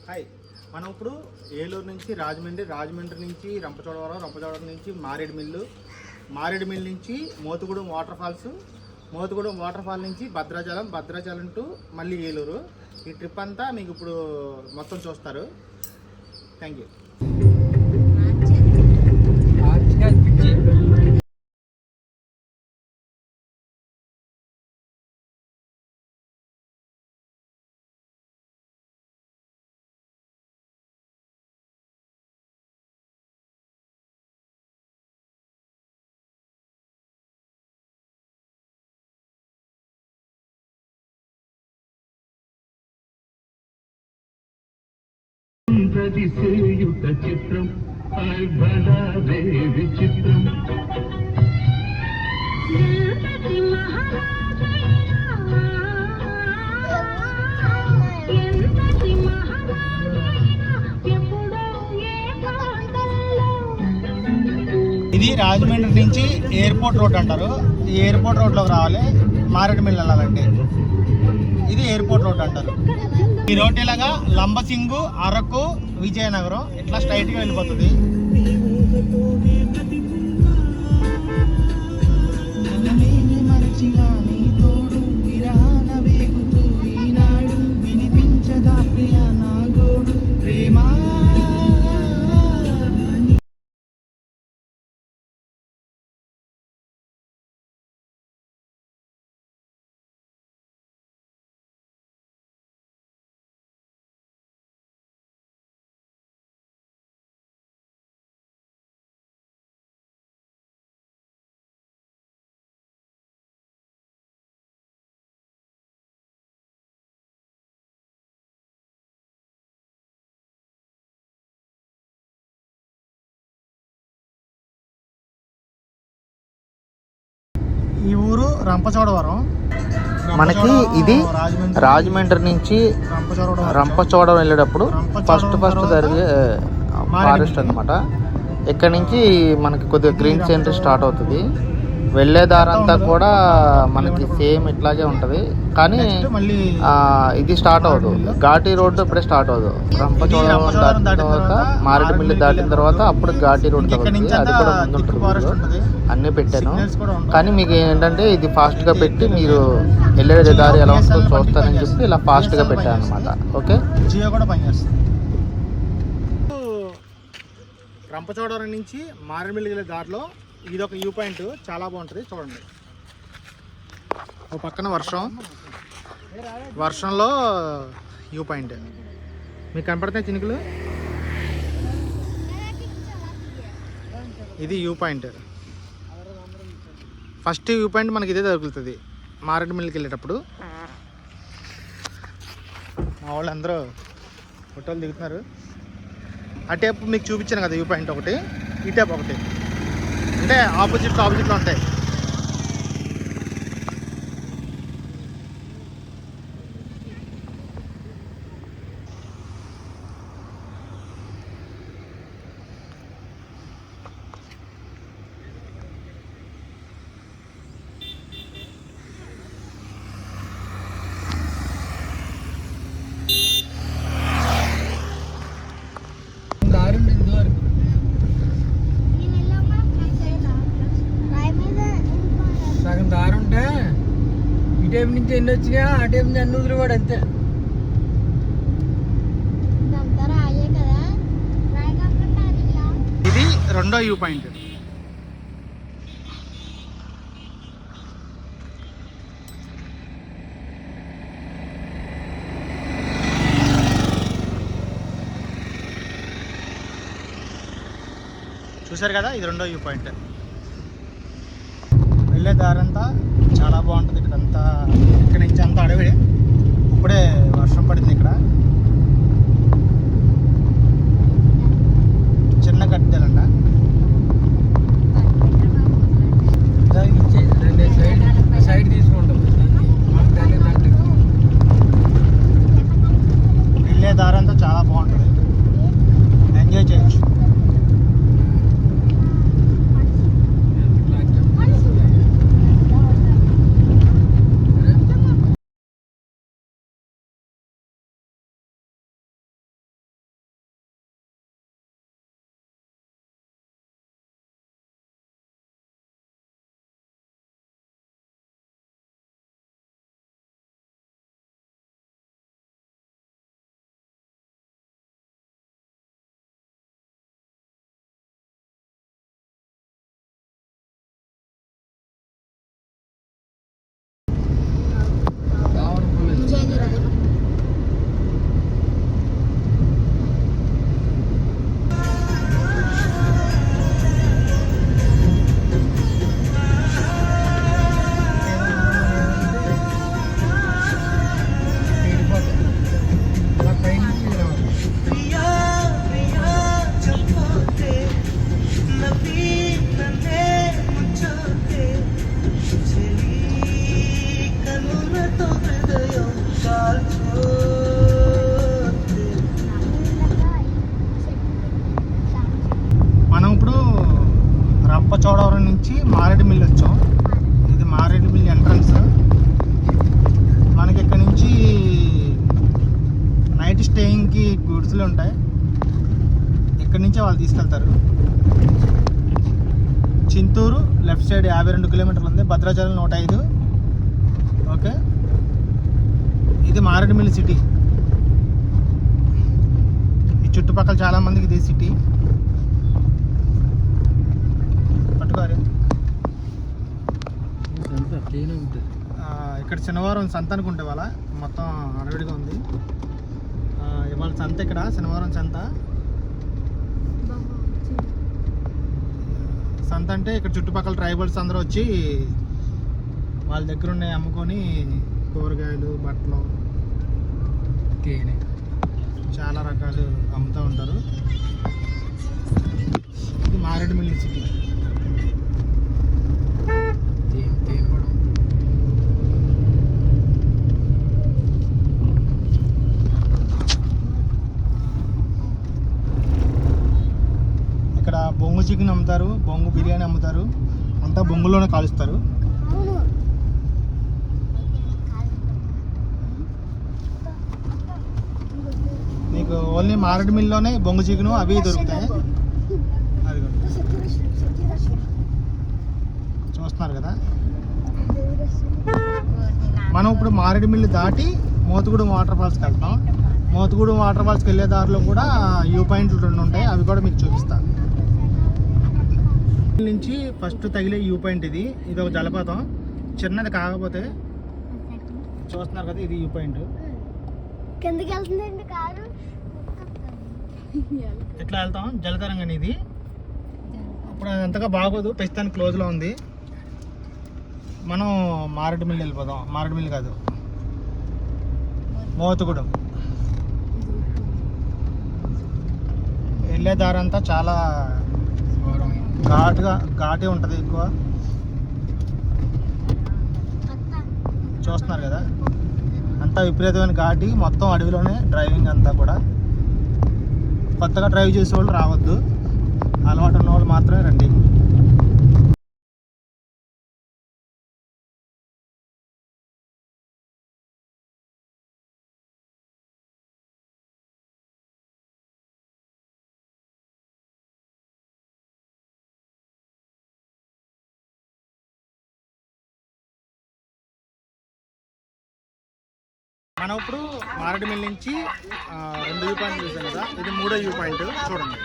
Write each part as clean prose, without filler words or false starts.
Hi, మనం ఇప్పుడు ఏలూరు నుంచి రాజమండ్రి నుంచి రంపచోడవరం నుంచి మారేడుమిల్లు నుంచి మోతుగూడెం వాటర్ ఫాల్ నుంచి భద్రాచలం టు మళ్ళీ ఏలూరు. ఈ ట్రిప్ అంతా మీకు ఇప్పుడు మొత్తం చూస్తారు. Thank you. ప్రతిసేయుత చిత్రం అల్బలదే విచిత్రం ఇది రాజమండ్రి నుంచి ఎయిర్పోర్ట్ రోడ్ అంటారు. ఈ ఎయిర్పోర్ట్ రోడ్లోకి రావాలి. మారేడుమిల్లి వెళ్ళాలంటే ఇది ఎయిర్పోర్ట్ రోడ్ అంటారు. ఈ రోడ్ ఇలాగా లంబసింగు, అరకు, విజయనగరం ఇట్లా స్ట్రైట్గా వెళ్ళిపోతుంది. ఈ ఊరు రంపచోడవరం. మనకి ఇది రాజమండ్రి నుంచి రంపచోడవరం వెళ్ళేటప్పుడు ఫస్ట్ జరిగే ఫారెస్ట్ అనమాట. ఇక్కడ నుంచి మనకి కొద్దిగా గ్రీన్ సీనరీ స్టార్ట్ అవుతుంది. వెళ్ళే దారంతా కూడా మనకి సేమ్ ఇట్లాగే ఉంటుంది, కానీ ఇది స్టార్ట్ అవ్వదు. ఘాటీ రోడ్డు ఇప్పుడే స్టార్ట్ అవ్వదు. రంపచోడవరం దాటిన తర్వాత మారేడుమిల్లి దాటిన తర్వాత అప్పుడు ఘాటీ రోడ్ తగ్గుతుంది. అది కూడా ముందుంటుంది. అన్నీ పెట్టాను, కానీ మీకు ఏంటంటే ఇది ఫాస్ట్గా పెట్టి మీరు వెళ్ళే దారి ఎలా ఉంటుందో చూస్తానని చెప్పి ఇలా ఫాస్ట్గా పెట్టాను అనమాట. ఓకే, జియో కూడా పనిచేస్తుంది. రంపచోడవరం నుంచి మారేడుమిల్లి వెళ్ళే దారిలో ఇదొక వ్యూ పాయింట్, చాలా బాగుంటుంది. చూడండి, ఓ పక్కన వర్షంలో వ్యూ పాయింట్ మీకు కనపడతాయి చినుకులు. ఇది view point. First view point మనకి ఇదే తగులుతుంది మారేడుమిల్లికి వెళ్ళేటప్పుడు. మా వాళ్ళు అందరూ ఫోటోలు దిగుతున్నారు. ఆ టైప్ మీకు చూపించాను కదా వ్యూ పాయింట్ ఒకటి, ఈ టైప్ ఒకటి, అంటే ఆపోజిట్లో ఉంటాయి. దారి ఉంటే ఈ టైం నుంచి ఎన్ని వచ్చినా ఆ టైం నుంచి అన్ని వదిలివాడు అంతే. ఇది రెండో వ్యూ పాయింట్. చూసారు కదా, ఇది రెండో వ్యూ పాయింట్. వెళ్ళే దారంతా చాలా బాగుంటుంది. ఇక్కడ నుంచి అంతా అడవి. ఇప్పుడే వర్షం పడింది. ఇక్కడ చిన్న గడ్డలంట. సైడ్ తీసుకుంటాం. వెళ్ళే దారంతా చాలా బాగుంటుంది, ఎంజాయ్ చేయొచ్చు. స్టేయింగ్కి గుడ్స్లు ఉంటాయి. ఇక్కడి నుంచే వాళ్ళు తీసుకెళ్తారు. చింతూరు లెఫ్ట్ సైడ్ 52 కిలోమీటర్లు ఉంది. భద్రాచలం 105. ఓకే, ఇది మారేడుమిల్లి సిటీ. ఈ చుట్టుపక్కల చాలా మందికి ఇది సిటీ. పట్టుకోరు. ఇక్కడ శనివారం సంత అనుకుంటే వాళ్ళ మొత్తం అడవిడిగా ఉంది. ఇవాళ సంత, ఇక్కడ శనివారం సంత. సంత అంటే ఇక్కడ చుట్టుపక్కల ట్రైబల్స్ అందరూ వచ్చి వాళ్ళ దగ్గర ఉన్నాయి అమ్ముకొని కూరగాయలు, బట్టలు, తేనె, చాలా రకాలు అమ్ముతూ ఉంటారు. ఇది మారేడుమిల్లి సిటీ. ఇక్కడ బొంగు చికెన్ అమ్ముతారు, బొంగు బిర్యానీ అమ్ముతారు. అంతా బొంగులోనే కాలుస్తారు. మీకు ఓన్లీ మారేడుమిల్లిలోనే బొంగు చికెను అవి దొరుకుతాయి. అది చూస్తున్నారు కదా. మనం ఇప్పుడు మారేడుమిల్లి దాటి మోతుగూడెం వాటర్ ఫాల్స్కి వెళ్తాం. మోతుగూడెం వాటర్ ఫాల్స్కి వెళ్ళే దారిలో కూడా వ్యూ పాయింట్లు 2 ఉంటాయి. అవి కూడా మీకు చూపిస్తాను. నుంచి ఫస్ట్ తగిలే వ్యూ పాయింట్ ఇది. ఇది ఒక జలపాతం, చిన్నది కాకపోతే. చూస్తున్నారు కదా, ఇది వ్యూ పాయింట్. కిందకి వెళ్తుందండి కారు. ఎట్లా వెళ్తాం, జలతరంగని ఇది. ఇప్పుడు అది అంతగా బాగోదు, ప్రస్తుతానికి క్లోజ్లో ఉంది. మనం మారేడుమిల్లి వెళ్ళిపోదాం. మారేడుమిల్లి కాదు, మోతుగూడెం. వెళ్ళే దారంతా చాలా ఘాటే ఉంటుంది ఎక్కువ. చూస్తున్నారు కదా, అంతా విపరీతమైన ఘాటి. మొత్తం అడవిలోనే డ్రైవింగ్ అంతా కూడా. కొత్తగా డ్రైవ్ చేసే వాళ్ళు రావద్దు, అలవాటు ఉన్న వాళ్ళు మాత్రమే రండి. మనం ఇప్పుడు మారేడుమిల్లి నుంచి 2 వ్యూ పాయింట్లు చూసాం కదా, ఇది 3వ వ్యూ పాయింట్. చూడండి.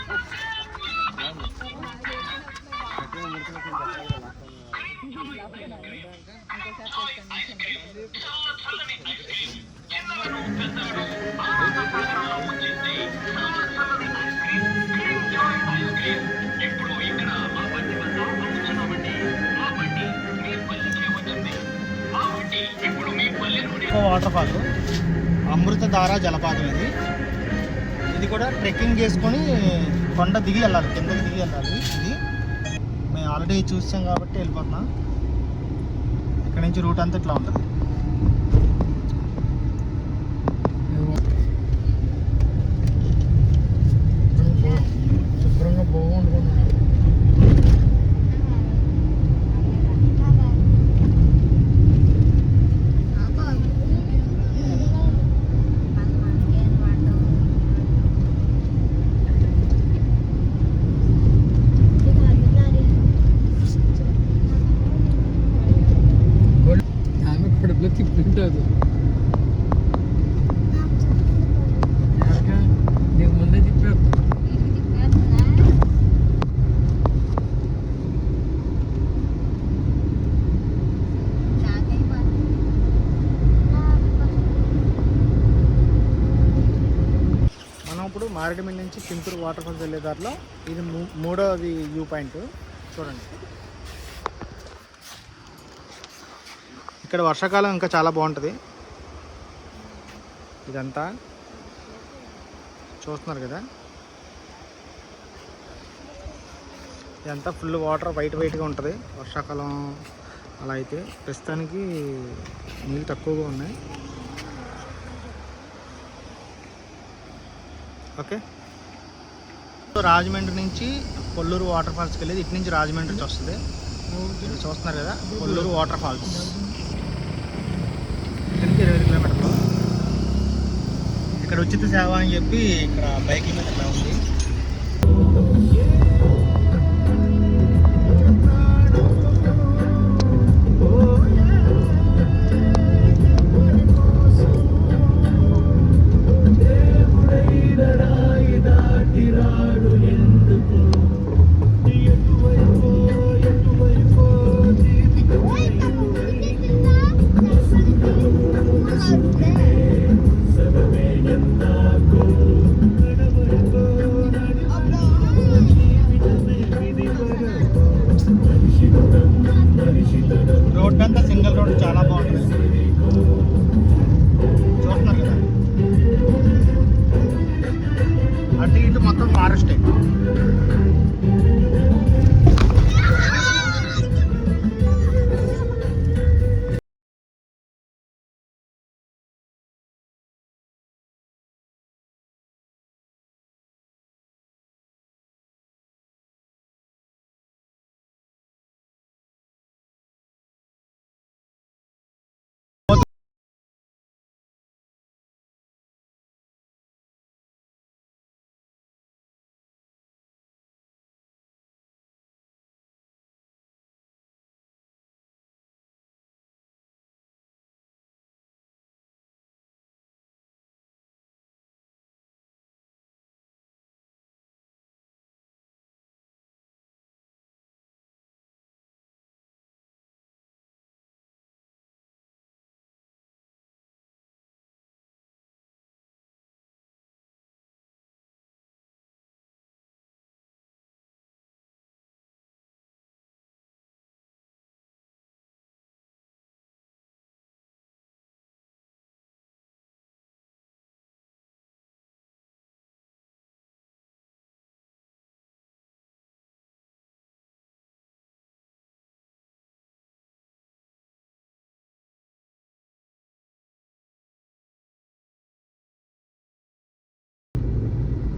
వాటర్ ఫాల్ అమృతధార జలపాతం ఇది. ఇది కూడా ట్రెక్కింగ్ చేసుకొని కొండ దిగి వెళ్ళాలి, కిందకి దిగి వెళ్ళాలి. ఇది మేము ఆల్రెడీ చూసాం కాబట్టి వెళ్ళిపోతున్నాం. ఇక్కడ నుంచి రూట్ అంతా ఇట్లా ఉంటుంది. శుభ్రంగా బాగుంటుంది. తిప్పుంటుంది నీకు ముందే తిప్పారు. మనం ఇప్పుడు మారేడుమిల్లి నుంచి చింతూరు వాటర్ ఫాల్స్ వెళ్ళే దారిలో ఇది 3వ వ్యూ పాయింట్. చూడండి, ఇక్కడ వర్షాకాలం ఇంకా చాలా బాగుంటుంది. ఇదంతా చూస్తున్నారు కదా, ఇదంతా ఫుల్ వాటర్ వైట్గా ఉంటుంది వర్షాకాలం. అలా అయితే ప్రస్తుతానికి నీళ్ళు తక్కువగా ఉన్నాయి. ఓకే, రాజమండ్రి నుంచి కొల్లూరు వాటర్ ఫాల్స్కి వెళ్ళేది ఇటు నుంచి రాజమండ్రి నుంచి వస్తుంది. చూస్తున్నారు కదా, కొల్లూరు వాటర్ ఫాల్స్. ఇక్కడికి 20 కిలోమీటర్లు. ఇక్కడ ఇక్కడ ఉచిత సేవ అని చెప్పి ఇక్కడ బైక్ల మీద ఇలా ఉంది. రోడ్ అంతా సింగిల్ రోడ్ చాలా బాగుంటుంది. చూస్తున్నారు కదా, అటు ఇటు మొత్తం ఫారెస్టే.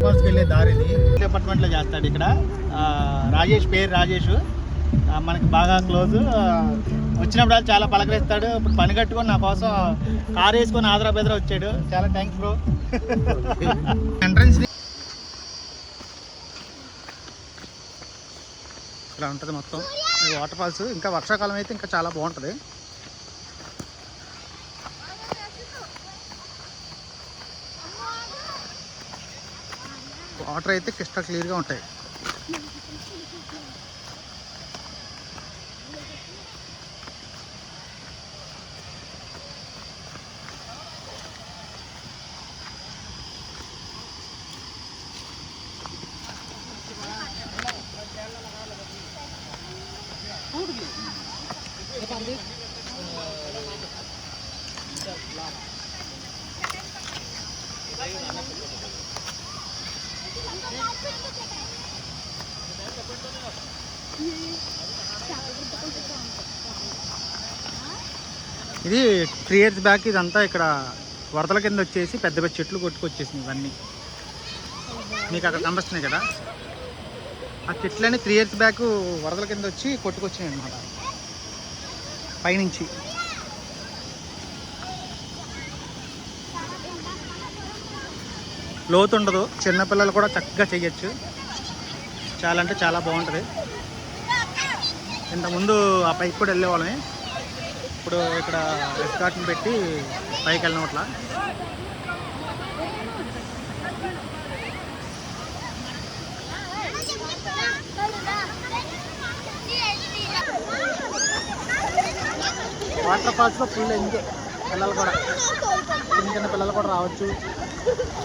ఫాల్స్కి వెళ్ళే దారి ఇది. డిపార్ట్మెంట్లో చేస్తాడు ఇక్కడ. రాజేష్, పేరు రాజేష్, మనకి బాగా క్లోజ్. వచ్చినప్పుడు చాలా పలకరిస్తాడు. ఇప్పుడు పని కట్టుకొని నా కోసం కారు వేసుకొని ఆదరా బెదరా వచ్చాడు. చాలా థ్యాంక్స్ బ్రో. ఎంట్రన్స్ ఇలా ఉంటుంది మొత్తం వాటర్ ఫాల్స్. ఇంకా వర్షాకాలం అయితే ఇంకా చాలా బాగుంటుంది. వాటర్ అయితే క్రిస్టల్ క్లియర్గా ఉంటాయి. ఇది 3 years బ్యాక్ ఇదంతా ఇక్కడ వరదల కింద వచ్చేసి పెద్ద పెద్ద చెట్లు కొట్టుకొచ్చేసింది. ఇవన్నీ మీకు అక్కడ కనిపిస్తున్నాయి కదా, ఆ చెట్లన్నీ 3 years బ్యాక్ వరదల కింద వచ్చి కొట్టుకొచ్చినాయి అన్నమాట పైనుంచి. లోతు ఉండదు, చిన్నపిల్లలు కూడా చక్కగా చేయొచ్చు. చాలా అంటే చాలా బాగుంటుంది. ఇంతకుముందు ఆ పైకి కూడా వెళ్ళేవాళ్ళమే. ఇప్పుడు ఇక్కడ ఎస్కార్ట్ని పెట్టి పైకి వెళ్ళినట్ల. వాటర్ ఫాల్స్లో ఫుల్ ఎంజాయ్. పిల్లలు కూడా, చిన్న చిన్న పిల్లలు కూడా రావచ్చు.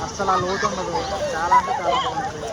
అస్సలు ఆ లోతు ఉండదు. చాలా అంటే చాలా బాగుంటుంది.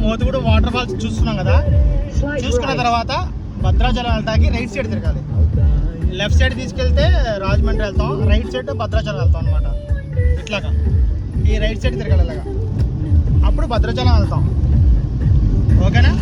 మోతుగూడెం వాటర్ ఫాల్స్ చూస్తున్నాం కదా, చూసుకున్న తర్వాత భద్రాచలం వెళ్ళటానికి రైట్ సైడ్ తిరగాలి. లెఫ్ట్ సైడ్ తీసుకెళ్తే రాజమండ్రి వెళ్తాం, రైట్ సైడ్ భద్రాచలం వెళ్తాం అనమాట. ఇట్లాగా ఈ రైట్ సైడ్ తిరగాలి ఇలాగా, అప్పుడు భద్రాచలం వెళ్తాం. ఓకేనా?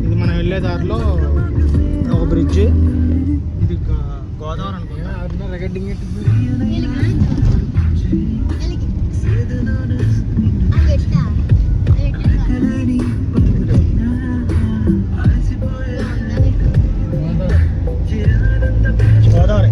ఇది మనం వెళ్ళే దారిలో ఒక బ్రిడ్జ్, ఇది గోదావరి అనుకుంటా. రికార్డింగ్ గోదావరి.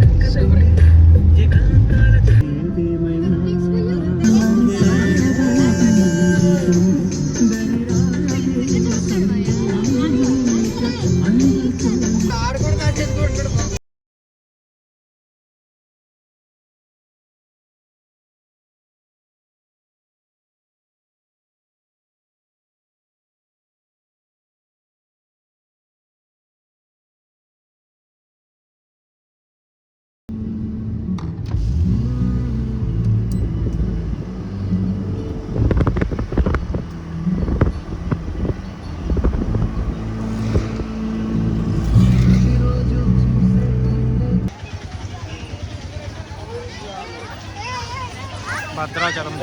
భద్రాచలం,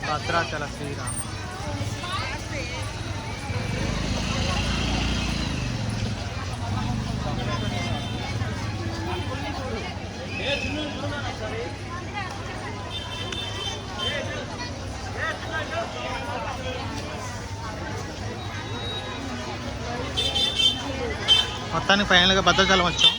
భద్రాచల శ్రీరామ్. మొత్తానికి ఫైనల్గా భద్రాచలం వచ్చాం.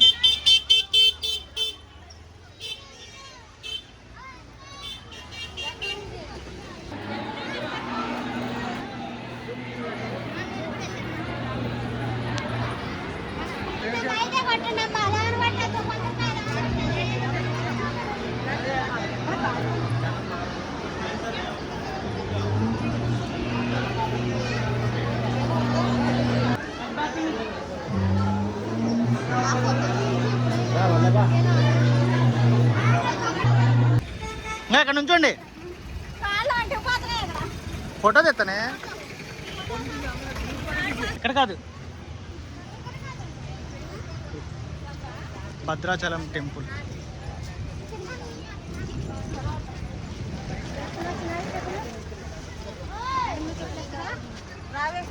ఇక్కడ నుంచోండి, ఫోటో తెస్తానే. ఇక్కడ కాదు, భద్రాచలం టెంపుల్. రావే